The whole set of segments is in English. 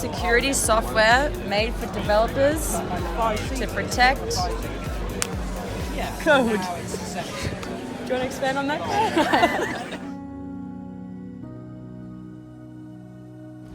security software made for developers to protect code. Do you want to expand on that?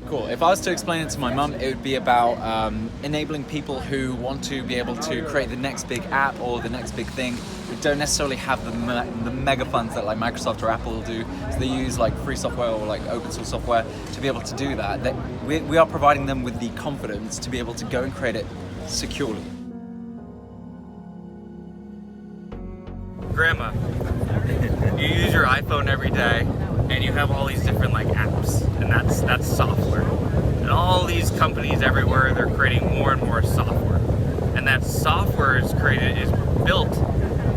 Cool. If I was to explain it to my mum, it would be about enabling people who want to be able to create the next big app or the next big thing, who don't necessarily have the mega funds that like Microsoft or Apple will do. So they use like free software or like open source software to be able to do that. We are providing them with the confidence to be able to go and create it securely. Grandma, you use your iPhone every day and you have all these different like apps, and that's software. And all these companies everywhere, they're creating more and more software. And that software is built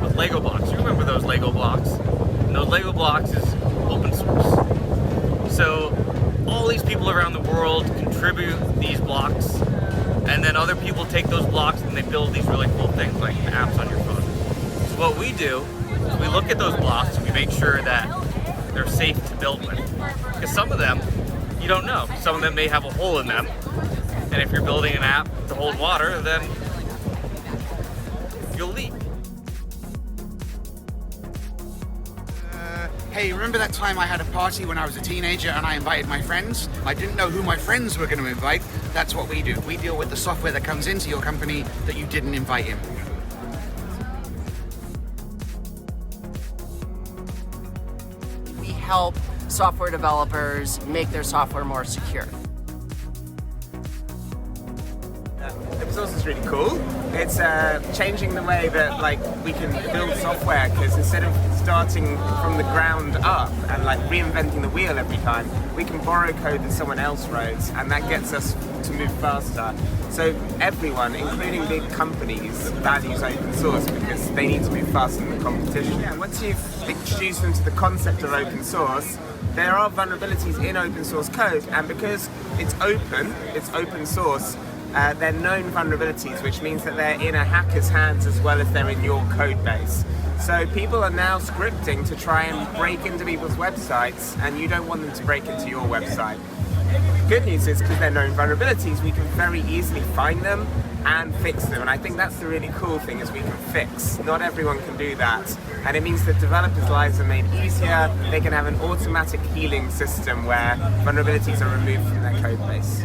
with Lego blocks. You remember those Lego blocks? And those Lego blocks is open source. So all these people around the world contribute these blocks, and then other people take those blocks and they build these really cool things like apps on your phone. So what we do is we look at those blocks and we make sure that they're safe to build with. Because some of them, you don't know. Some of them may have a hole in them. And if you're building an app to hold water, then you'll leak. Hey, remember that time I had a party when I was a teenager and I invited my friends? I didn't know who my friends were going to invite. That's what we do. We deal with the software that comes into your company that you didn't invite in. Help software developers make their software more secure. Open source is really cool. It's changing the way that we can build software, because instead of starting from the ground up and reinventing the wheel every time, we can borrow code that someone else wrote, and that gets us to move faster. So everyone, including big companies, values open source because they need to move faster than the competition. Yeah, once you've introduced them to the concept of open source, there are vulnerabilities in open source code, and because it's open source, they're known vulnerabilities, which means that they're in a hacker's hands as well as they're in your code base. So people are now scripting to try and break into people's websites, and you don't want them to break into your website. Good news is, because they're known vulnerabilities, we can very easily find them and fix them. And I think that's the really cool thing, is we can fix. Not everyone can do that. And it means that developers' lives are made easier. They can have an automatic healing system where vulnerabilities are removed from their code base.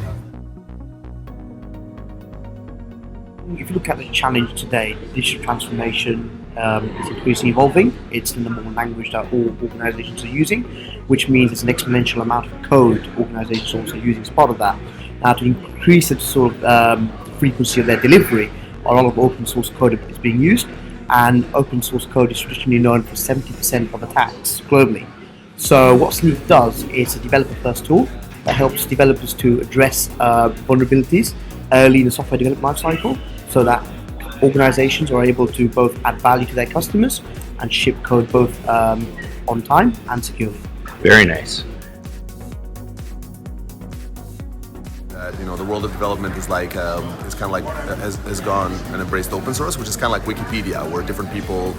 If you look at the challenge today, digital transformation is increasingly evolving. It's the number one language that all organizations are using, which means there's an exponential amount of code organizations are also using as part of that. Now, to increase the sort of frequency of their delivery, a lot of open source code is being used, and open source code is traditionally known for 70% of attacks globally. So what Snyk does is a developer-first tool that helps developers to address vulnerabilities early in the software development lifecycle, so that organizations are able to both add value to their customers and ship code both on time and securely. Very nice. The world of development is has gone and embraced open source, which is kind of like Wikipedia, where different people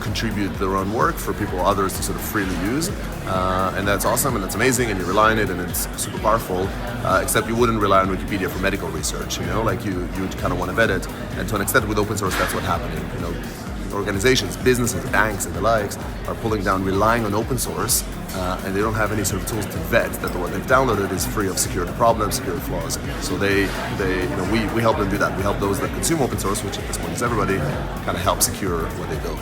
contribute their own work for others to sort of freely use, and that's awesome and that's amazing, and you rely on it and it's super powerful. Except you wouldn't rely on Wikipedia for medical research, you kind of want to vet it, and to an extent with open source that's what's happening. Organizations, businesses, banks, and the likes are pulling down, relying on open source, and they don't have any sort of tools to vet that what they've downloaded is free of security problems, security flaws. So we help them do that. We help those that consume open source, which at this point is everybody, kind of help secure what they build.